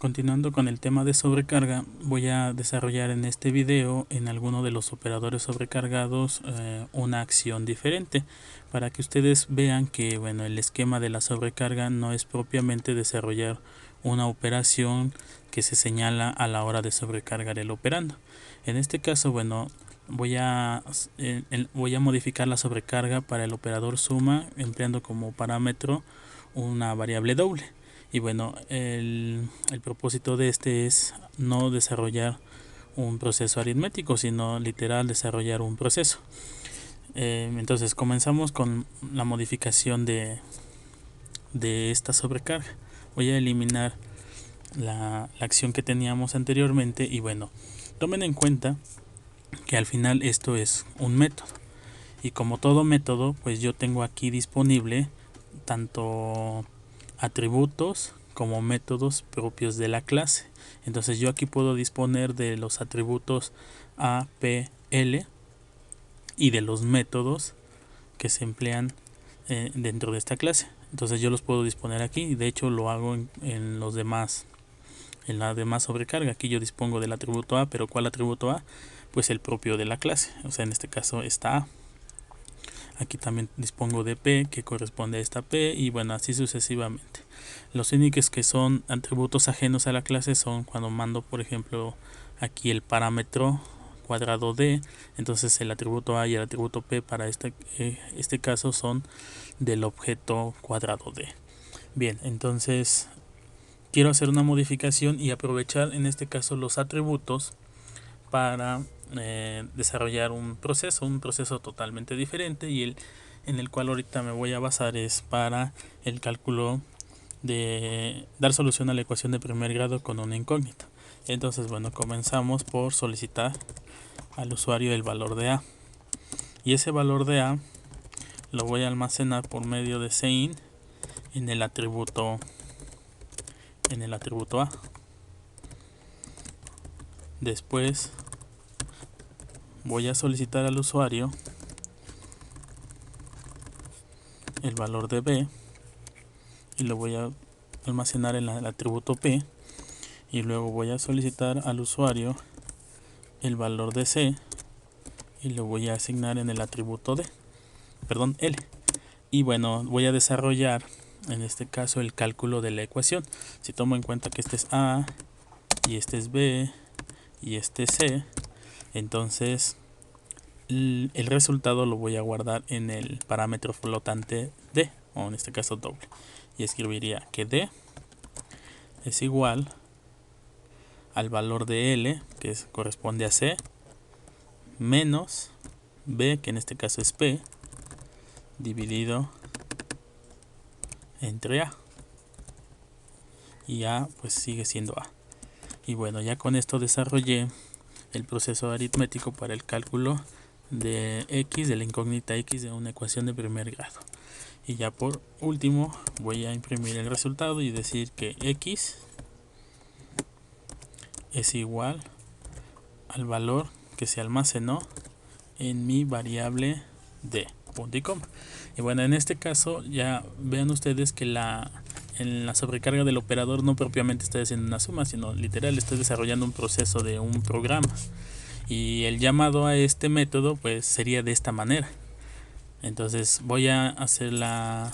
Continuando con el tema de sobrecarga, voy a desarrollar en este video en alguno de los operadores sobrecargados una acción diferente para que ustedes vean que el esquema de la sobrecarga no es propiamente desarrollar una operación que se señala a la hora de sobrecargar el operando. En este caso, voy a modificar la sobrecarga para el operador suma empleando como parámetro una variable doble. Y el propósito de este es no desarrollar un proceso aritmético, sino literal desarrollar un proceso. Entonces comenzamos con la modificación de esta sobrecarga. Voy a eliminar la acción que teníamos anteriormente y tomen en cuenta que al final esto es un método. Y como todo método, pues yo tengo aquí disponible tanto atributos como métodos propios de la clase. Entonces yo aquí puedo disponer de los atributos A, P, L y de los métodos que se emplean dentro de esta clase. Entonces yo los puedo disponer aquí y de hecho lo hago en los demás, en la demás sobrecarga. Aquí yo dispongo del atributo A, pero ¿cuál atributo A? Pues el propio de la clase, o sea en este caso está A. Aquí también dispongo de P que corresponde a esta P y así sucesivamente. Los únicos que son atributos ajenos a la clase son cuando mando por ejemplo aquí el parámetro cuadrado D, entonces el atributo A y el atributo P para este caso son del objeto cuadrado D. Bien, entonces quiero hacer una modificación y aprovechar en este caso los atributos para desarrollar un proceso totalmente diferente y en el cual ahorita me voy a basar es para el cálculo de dar solución a la ecuación de primer grado con una incógnita. Entonces comenzamos por solicitar al usuario el valor de A y ese valor de A lo voy a almacenar por medio de sein en el atributo A. Después voy a solicitar al usuario el valor de B y lo voy a almacenar en el atributo P y luego voy a solicitar al usuario el valor de C y lo voy a asignar en el atributo L y voy a desarrollar en este caso el cálculo de la ecuación. Si tomo en cuenta que este es A y este es B y este es C, entonces el resultado lo voy a guardar en el parámetro flotante D, o en este caso doble, y escribiría que D es igual al valor de L, que corresponde a C, menos B, que en este caso es P, dividido entre A, y A pues sigue siendo A. Y ya con esto desarrollé el proceso aritmético para el cálculo de X, de la incógnita X de una ecuación de primer grado. Y ya por último voy a imprimir el resultado y decir que X es igual al valor que se almacenó en mi variable D, punto y coma. Y en este caso ya vean ustedes que en la sobrecarga del operador no propiamente estoy haciendo una suma, sino literal estoy desarrollando un proceso de un programa. Y el llamado a este método pues sería de esta manera. Entonces voy a hacer la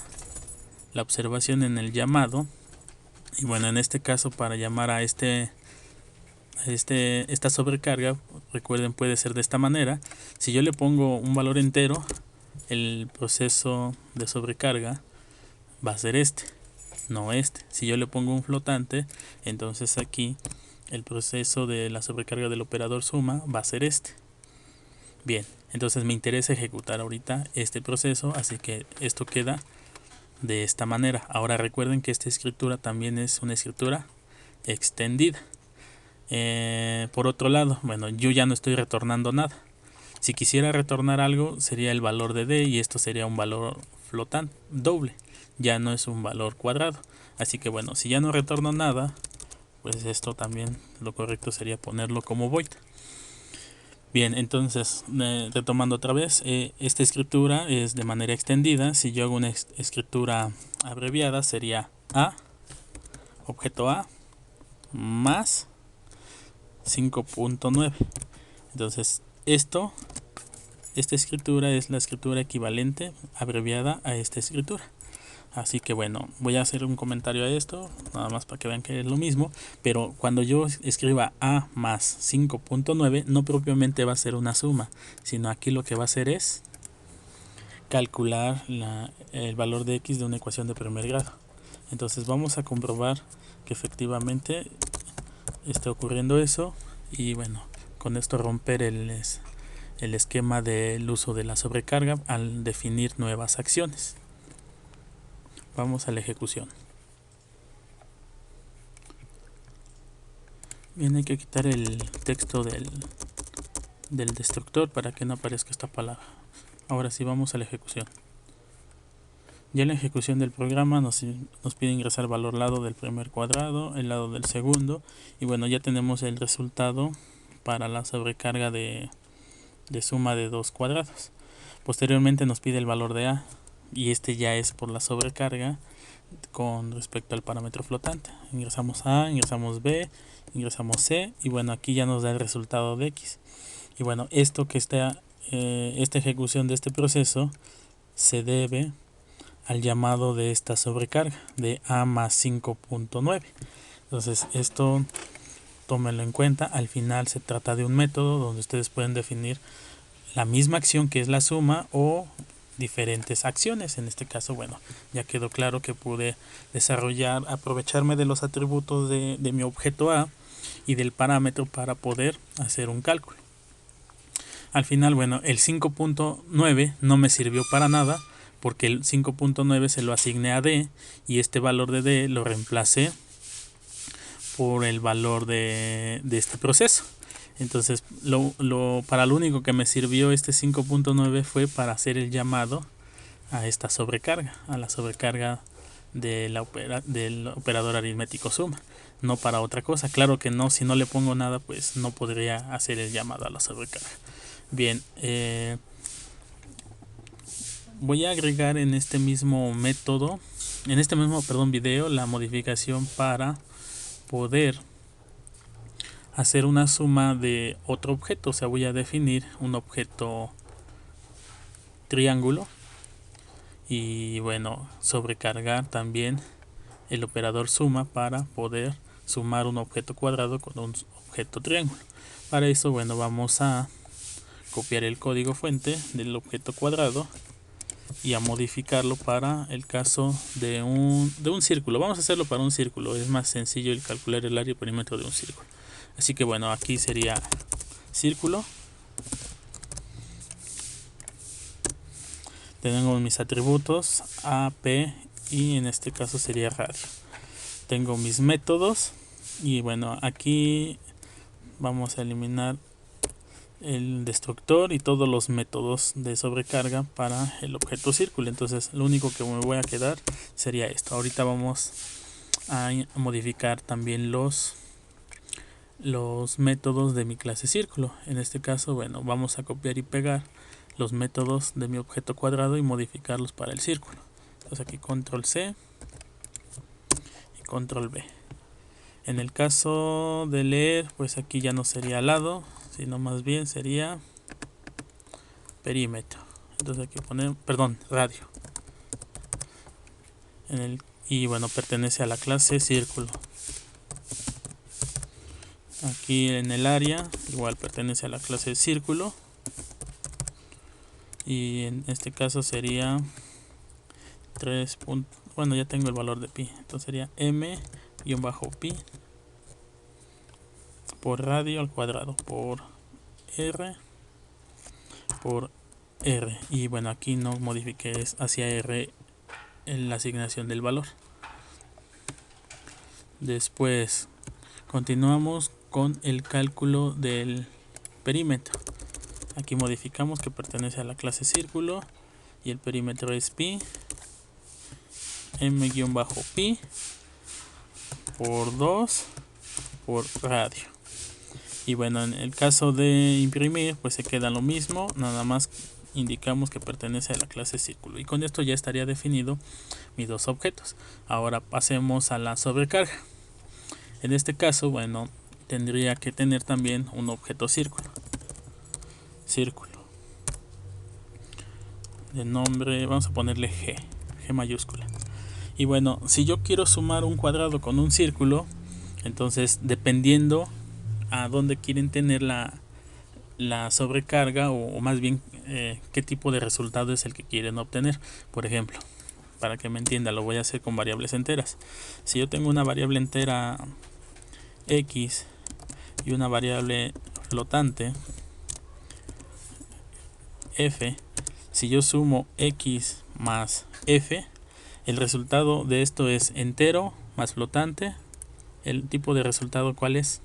observación en el llamado. Y en este caso para llamar a esta sobrecarga, recuerden, puede ser de esta manera. Si yo le pongo un valor entero, el proceso de sobrecarga va a ser no este. Si yo le pongo un flotante, entonces aquí el proceso de la sobrecarga del operador suma va a ser Bien, entonces me interesa ejecutar ahorita este proceso, así que esto queda de esta manera. Ahora recuerden que esta escritura también es una escritura extendida. Por otro lado, yo ya no estoy retornando nada. Si quisiera retornar algo sería el valor de D y esto sería un valor flotante doble, ya no es un valor cuadrado. Así que si ya no retorno nada, pues esto también lo correcto sería ponerlo como void. Bien, entonces retomando otra vez, esta escritura es de manera extendida. Si yo hago una escritura abreviada sería A, objeto A, más 5.9. Entonces esta escritura es la escritura equivalente abreviada a esta escritura. Así que bueno, voy a hacer un comentario a esto, nada más para que vean que es lo mismo, pero cuando yo escriba a más 5.9 no propiamente va a ser una suma, sino aquí lo que va a hacer es calcular el valor de x de una ecuación de primer grado. Entonces vamos a comprobar que efectivamente esté ocurriendo eso, y bueno, con esto romper el esquema del uso de la sobrecarga al definir nuevas acciones. Vamos a la ejecución. Bien, hay que quitar el texto del destructor para que no aparezca esta palabra. Ahora sí, vamos a la ejecución. Ya en la ejecución del programa nos pide ingresar el valor lado del primer cuadrado, el lado del segundo, y bueno, ya tenemos el resultado para la sobrecarga de suma de dos cuadrados. Posteriormente nos pide el valor de a, y este ya es por la sobrecarga con respecto al parámetro flotante. Ingresamos a, ingresamos b, ingresamos c, y bueno, aquí ya nos da el resultado de x. Y bueno, esto que está esta ejecución de este proceso se debe al llamado de esta sobrecarga de a más 5.9. entonces esto tómenlo en cuenta. Al final se trata de un método donde ustedes pueden definir la misma acción que es la suma o diferentes acciones. En este caso, bueno, ya quedó claro que pude aprovecharme de los atributos de mi objeto A y del parámetro para poder hacer un cálculo. Al final, bueno, el 5.9 no me sirvió para nada porque el 5.9 se lo asigné a D y este valor de D lo reemplacé por el valor de este proceso. Entonces para lo único que me sirvió este 5.9 fue para hacer el llamado a esta sobrecarga, a la sobrecarga del operador aritmético suma, no para otra cosa. Claro que no, si no le pongo nada pues no podría hacer el llamado a la sobrecarga. Bien, voy a agregar en este mismo método, en este mismo video, la modificación para poder hacer una suma de otro objeto. O sea, voy a definir un objeto triángulo y bueno, sobrecargar también el operador suma para poder sumar un objeto cuadrado con un objeto triángulo. Para eso, bueno, vamos a copiar el código fuente del objeto cuadrado y a modificarlo para el caso de un círculo. Vamos a hacerlo para un círculo, es más sencillo el calcular el área y perímetro de un círculo. Así que bueno, aquí sería círculo. Tengo mis atributos A, P y en este caso sería radio. Tengo mis métodos y bueno, aquí vamos a eliminar el destructor y todos los métodos de sobrecarga para el objeto círculo. Entonces lo único que me voy a quedar sería esto. Ahorita vamos a modificar también los métodos de mi clase círculo. En este caso, bueno, vamos a copiar y pegar los métodos de mi objeto cuadrado y modificarlos para el círculo. Entonces aquí control C y control V. En el caso de leer, pues aquí ya no sería lado, sino más bien sería perímetro. Entonces aquí ponemos, radio. Y bueno, pertenece a la clase círculo. Aquí en el área igual pertenece a la clase círculo y en este caso sería 3. Bueno, ya tengo el valor de pi, entonces sería m-pi por radio al cuadrado por r y bueno, aquí no modifiqué, es hacia r en la asignación del valor. Después continuamos con el cálculo del perímetro. Aquí modificamos que pertenece a la clase círculo y el perímetro es pi m-pi por 2 por radio. Y bueno, en el caso de imprimir pues se queda lo mismo, nada más indicamos que pertenece a la clase círculo y con esto ya estaría definido mis dos objetos. Ahora pasemos a la sobrecarga. En este caso, bueno, tendría que tener también un objeto círculo. De nombre, vamos a ponerle G mayúscula. Y bueno, si yo quiero sumar un cuadrado con un círculo, entonces dependiendo a dónde quieren tener la sobrecarga, o más bien qué tipo de resultado es el que quieren obtener. Por ejemplo, para que me entienda, lo voy a hacer con variables enteras. Si yo tengo una variable entera X y una variable flotante F, si yo sumo X más F, el resultado de esto es entero más flotante. El tipo de resultado, ¿cuál es?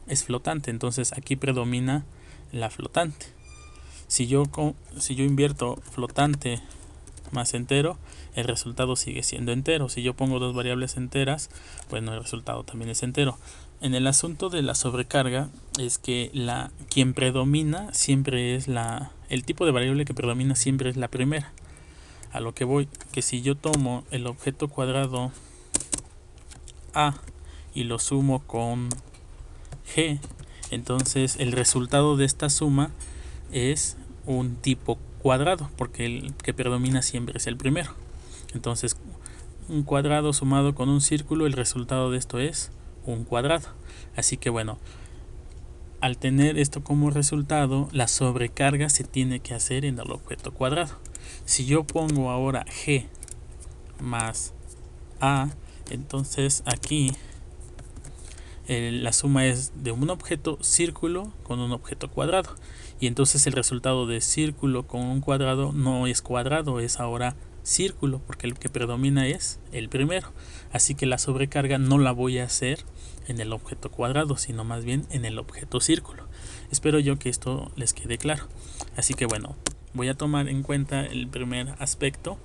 Es flotante, entonces aquí predomina la flotante. Si yo invierto flotante más entero, el resultado sigue siendo entero. Si yo pongo dos variables enteras, bueno, el resultado también es entero. En el asunto de la sobrecarga es que quien predomina siempre es el tipo de variable que predomina siempre es la primera. A lo que voy, que si yo tomo el objeto cuadrado A y lo sumo con G, entonces el resultado de esta suma es un tipo cuadrado, porque el que predomina siempre es el primero. Entonces, un cuadrado sumado con un círculo, el resultado de esto es un cuadrado. Así que bueno, al tener esto como resultado, la sobrecarga se tiene que hacer en el objeto cuadrado. Si yo pongo ahora G más A, entonces aquí la suma es de un objeto círculo con un objeto cuadrado, y entonces el resultado de círculo con un cuadrado no es cuadrado, es ahora círculo, porque el que predomina es el primero. Así que la sobrecarga no la voy a hacer en el objeto cuadrado, sino más bien en el objeto círculo. Espero yo que esto les quede claro. Así que bueno, voy a tomar en cuenta el primer aspecto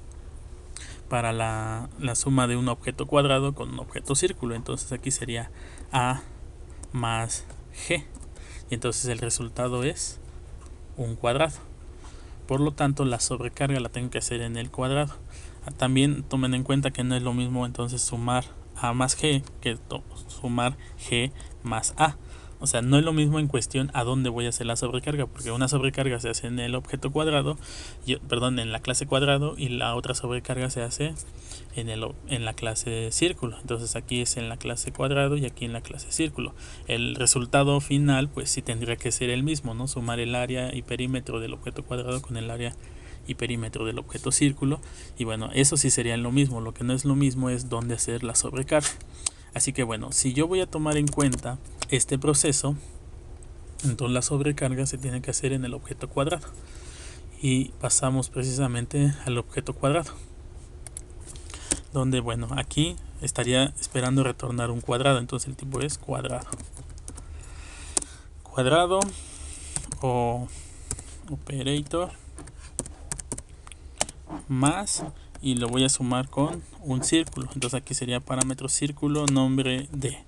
para la suma de un objeto cuadrado con un objeto círculo. Entonces aquí sería A más G, y entonces el resultado es un cuadrado. Por lo tanto, la sobrecarga la tengo que hacer en el cuadrado. También tomen en cuenta que no es lo mismo entonces sumar A más G que sumar G más A. O sea, no es lo mismo en cuestión a dónde voy a hacer la sobrecarga, porque una sobrecarga se hace en el objeto cuadrado, en la clase cuadrado, y la otra sobrecarga se hace en la clase círculo. Entonces aquí es en la clase cuadrado y aquí en la clase círculo. El resultado final pues sí tendría que ser el mismo, ¿no? Sumar el área y perímetro del objeto cuadrado con el área y perímetro del objeto círculo. Y bueno, eso sí sería lo mismo. Lo que no es lo mismo es dónde hacer la sobrecarga. Así que bueno, si yo voy a tomar en cuenta este proceso, entonces la sobrecarga se tiene que hacer en el objeto cuadrado. Y pasamos precisamente al objeto cuadrado, donde bueno, aquí estaría esperando retornar un cuadrado, entonces el tipo es cuadrado o operator más, y lo voy a sumar con un círculo. Entonces aquí sería parámetro círculo nombre de.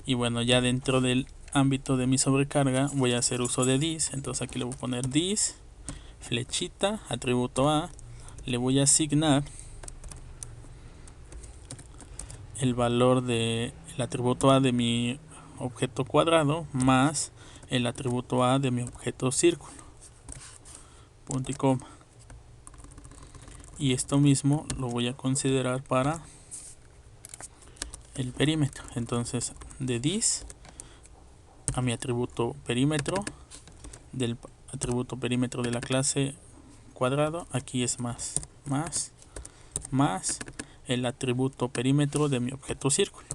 Y bueno, ya dentro del ámbito de mi sobrecarga voy a hacer uso de this. Entonces aquí le voy a poner this, flechita, atributo A, le voy a asignar el valor del atributo A de mi objeto cuadrado más el atributo A de mi objeto círculo, punto y coma. Y esto mismo lo voy a considerar para el perímetro. Entonces de this a mi atributo perímetro, del atributo perímetro de la clase cuadrado, aquí es más el atributo perímetro de mi objeto círculo.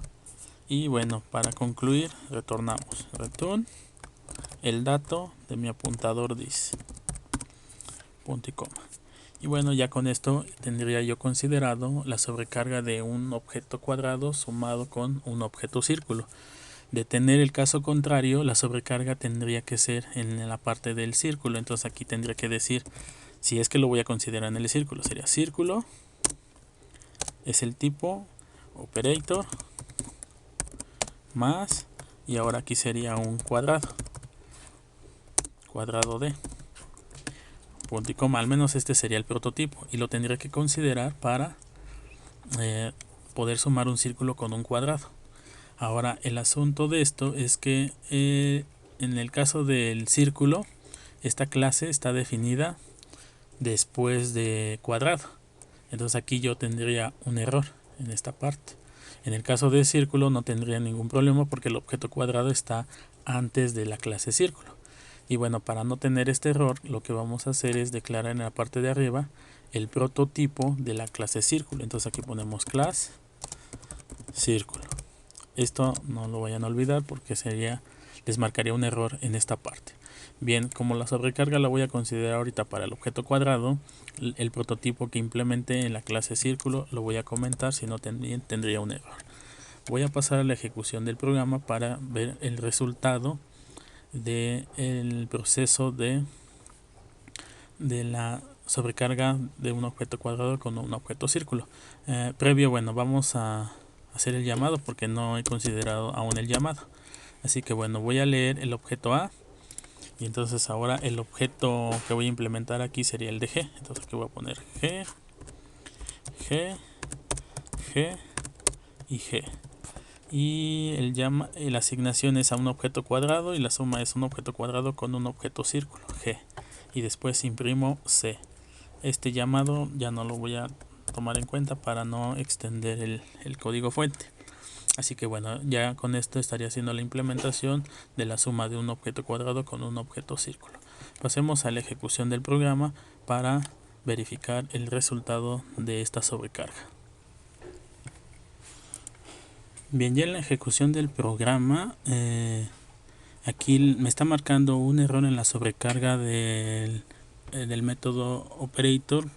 Y bueno, para concluir retornamos return el dato de mi apuntador this, punto y coma. Y bueno, ya con esto tendría yo considerado la sobrecarga de un objeto cuadrado sumado con un objeto círculo. De tener el caso contrario, la sobrecarga tendría que ser en la parte del círculo. Entonces aquí tendría que decir, si es que lo voy a considerar en el círculo, sería círculo, es el tipo, operator, más, y ahora aquí sería un cuadrado de, punto y coma. Al menos este sería el prototipo, y lo tendría que considerar para poder sumar un círculo con un cuadrado. Ahora el asunto de esto es que en el caso del círculo, esta clase está definida después de cuadrado. Entonces aquí yo tendría un error en esta parte. En el caso del círculo no tendría ningún problema porque el objeto cuadrado está antes de la clase círculo. Y bueno, para no tener este error, lo que vamos a hacer es declarar en la parte de arriba el prototipo de la clase círculo. Entonces aquí ponemos class círculo. Esto no lo vayan a olvidar porque les marcaría un error en esta parte. Bien, como la sobrecarga la voy a considerar ahorita para el objeto cuadrado, el prototipo que implemente en la clase círculo lo voy a comentar, si no tendría un error. Voy a pasar a la ejecución del programa para ver el resultado del proceso de la sobrecarga de un objeto cuadrado con un objeto círculo. Previo, bueno, vamos a hacer el llamado porque no he considerado aún el llamado. Así que bueno, voy a leer el objeto A y entonces ahora el objeto que voy a implementar aquí sería el de G. Entonces aquí voy a poner G, G, G y G. Y la asignación es a un objeto cuadrado y la suma es un objeto cuadrado con un objeto círculo, G. Y después imprimo C. Este llamado ya no lo voy a tomar en cuenta para no extender el código fuente. Así que bueno, ya con esto estaría haciendo la implementación de la suma de un objeto cuadrado con un objeto círculo. Pasemos a la ejecución del programa para verificar el resultado de esta sobrecarga. Bien, ya en la ejecución del programa, aquí me está marcando un error en la sobrecarga del método operator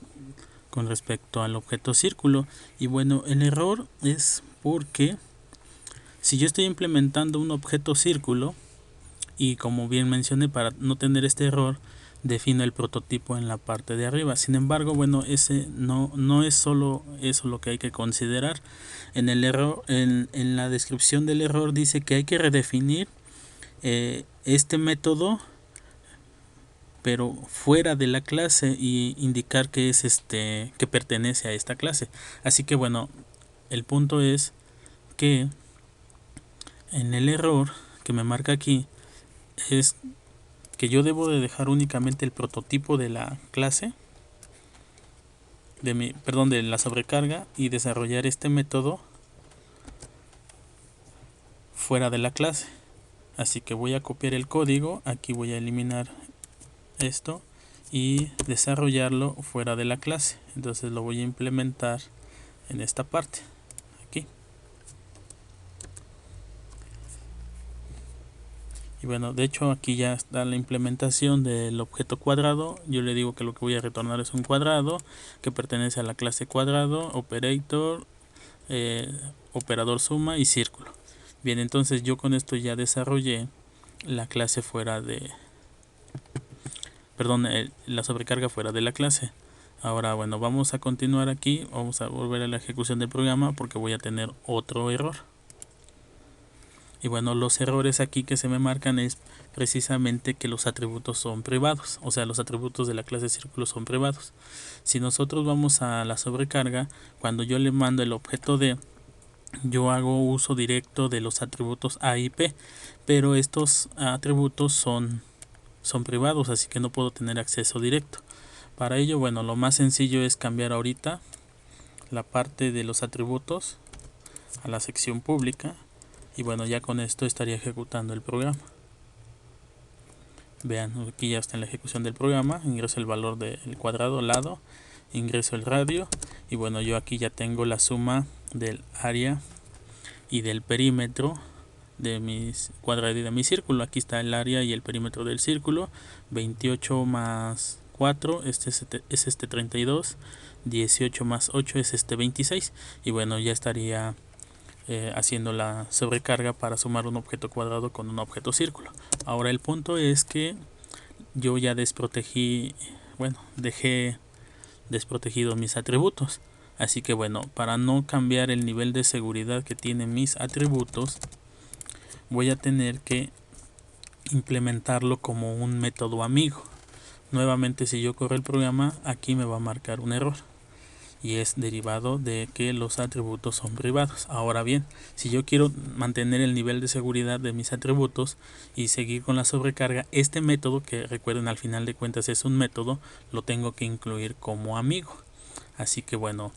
con respecto al objeto círculo. Y bueno, el error es porque si yo estoy implementando un objeto círculo, y como bien mencioné, para no tener este error, defino el prototipo en la parte de arriba. Sin embargo, bueno, ese no es solo eso lo que hay que considerar. En el error, en la descripción del error dice que hay que redefinir este método, pero fuera de la clase, y indicar que es que pertenece a esta clase. Así que bueno, el punto es que en el error que me marca aquí es que yo debo de dejar únicamente el prototipo de la clase de la sobrecarga y desarrollar este método fuera de la clase. Así que voy a copiar el código, aquí voy a eliminar esto y desarrollarlo fuera de la clase. Entonces lo voy a implementar en esta parte aquí. Y bueno, de hecho aquí ya está la implementación del objeto cuadrado. Yo le digo que lo que voy a retornar es un cuadrado que pertenece a la clase cuadrado, operator, operador suma y círculo. Bien, entonces yo con esto ya desarrollé la clase fuera de, la sobrecarga fuera de la clase. Ahora bueno, vamos a continuar aquí, vamos a volver a la ejecución del programa porque voy a tener otro error. Y bueno, los errores aquí que se me marcan es precisamente que los atributos son privados, o sea, los atributos de la clase círculo son privados. Si nosotros vamos a la sobrecarga, cuando yo le mando el objeto D, yo hago uso directo de los atributos A y P, pero estos atributos son privados, así que no puedo tener acceso directo. Para ello, bueno, lo más sencillo es cambiar ahorita la parte de los atributos a la sección pública. Y bueno, ya con esto estaría ejecutando el programa. Vean, aquí ya está en la ejecución del programa. Ingreso el valor del cuadrado lado, ingreso el radio y bueno, yo aquí ya tengo la suma del área y del perímetro de mis cuadrado y de mi círculo. Aquí está el área y el perímetro del círculo. 28 más 4 es 32, 18 más 8 es 26 y bueno, ya estaría haciendo la sobrecarga para sumar un objeto cuadrado con un objeto círculo. Ahora el punto es que yo ya dejé desprotegidos mis atributos. Así que bueno, para no cambiar el nivel de seguridad que tienen mis atributos, voy a tener que implementarlo como un método amigo. Nuevamente, si yo corro el programa, aquí me va a marcar un error. y es derivado de que los atributos son privados. Ahora bien, si yo quiero mantener el nivel de seguridad de mis atributos y seguir con la sobrecarga, este método, que recuerden al final de cuentas es un método, lo tengo que incluir como amigo. Así que bueno,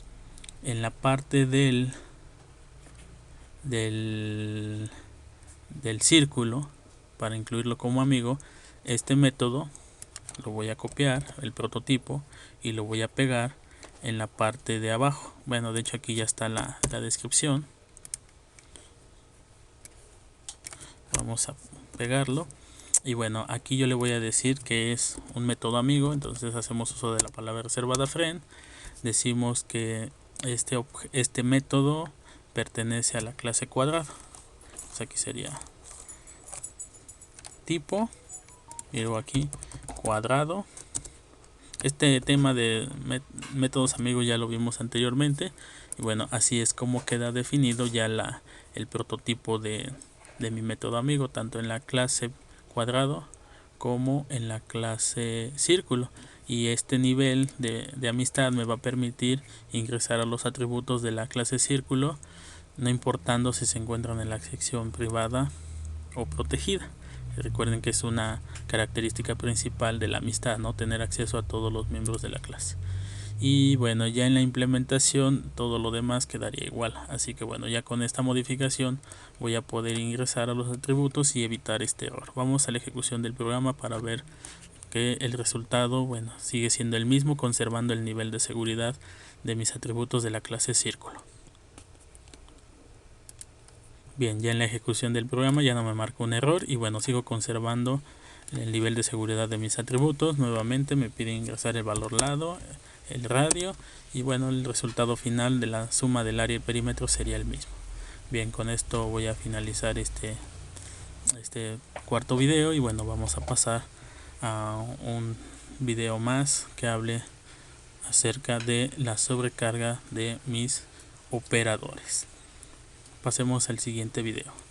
en la parte del círculo, para incluirlo como amigo, este método lo voy a copiar, el prototipo, y lo voy a pegar en la parte de abajo. Bueno, de hecho aquí ya está la descripción. Vamos a pegarlo. Y bueno, aquí yo le voy a decir que es un método amigo, entonces hacemos uso de la palabra reservada friend. Decimos que este método pertenece a la clase cuadrado. Pues aquí sería tipo, y luego aquí cuadrado. Este tema de métodos amigos ya lo vimos anteriormente, y bueno, así es como queda definido ya el prototipo de mi método amigo, tanto en la clase cuadrado como en la clase círculo. Y este nivel de amistad me va a permitir ingresar a los atributos de la clase círculo, no importando si se encuentran en la sección privada o protegida. Recuerden que es una característica principal de la amistad, ¿no? Tener acceso a todos los miembros de la clase. Y bueno, ya en la implementación todo lo demás quedaría igual. Así que bueno, ya con esta modificación voy a poder ingresar a los atributos y evitar este error. Vamos a la ejecución del programa para ver que el resultado, bueno, sigue siendo el mismo, conservando el nivel de seguridad de mis atributos de la clase círculo. Bien, ya en la ejecución del programa ya no me marca un error y bueno, sigo conservando el nivel de seguridad de mis atributos. Nuevamente me pide ingresar el valor lado, el radio, y bueno, el resultado final de la suma del área y perímetro sería el mismo. Bien, con esto voy a finalizar este cuarto video y bueno, vamos a pasar a un video más que hable acerca de la sobrecarga de mis operadores. Pasemos al siguiente video.